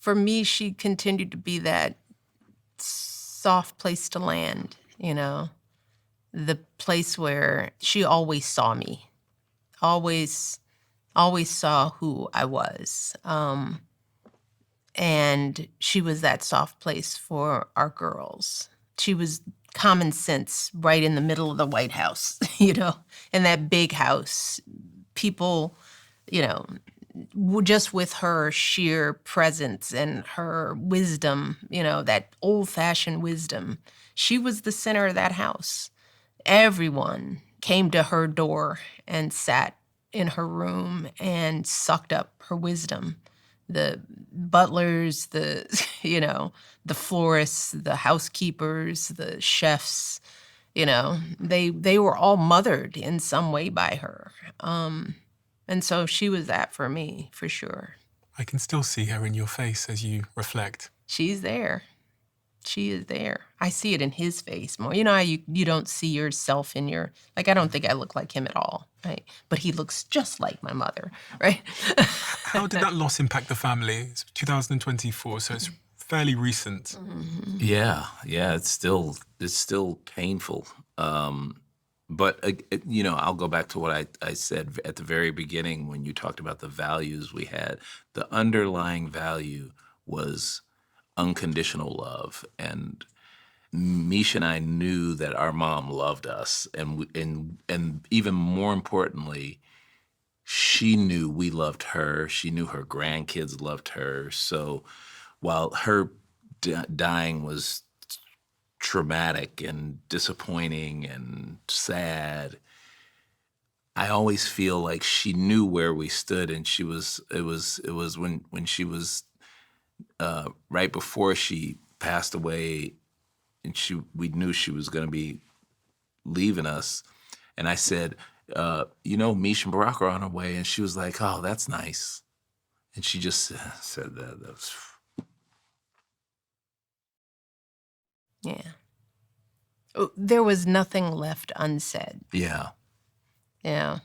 for me, she continued to be that soft place to land, you know, the place where she always saw me, always, always saw who I was. And she was that soft place for our girls. She was common sense right in the middle of the White House, you know, in that big house. People, you know, just with her sheer presence and her wisdom, you know, that old-fashioned wisdom, she was the center of that house. Everyone came to her door and sat in her room and sucked up her wisdom. The butlers, the, you know, the florists, the housekeepers, the chefs, you know, they were all mothered in some way by her. And so she was that for me, for sure. I can still see her in your face as you reflect. She's there. She is there. I see it in his face more. You know how you don't see yourself in your, like, I don't think I look like him at all, right? But he looks just like my mother, right? How did that loss impact the family? It's 2024, so it's fairly recent. Yeah, it's still painful. But you know, I'll go back to what I said at the very beginning when you talked about the values we had. The underlying value was unconditional love, and Misha and I knew that our mom loved us, and even more importantly, she knew we loved her. She knew her grandkids loved her. So while her dying was traumatic and disappointing and sad, I always feel like she knew where we stood, and it was when she was right before she passed away, and we knew she was going to be leaving us, and I said, you know, Misha and Barack are on our way, and she was like, oh, that's nice, and she just said that. That was... Yeah. Oh, there was nothing left unsaid. Yeah. Yeah.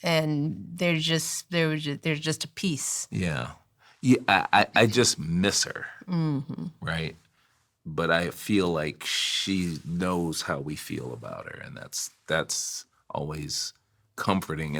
And there's just a peace. Yeah. I just miss her, right? But I feel like she knows how we feel about her, and that's always comforting.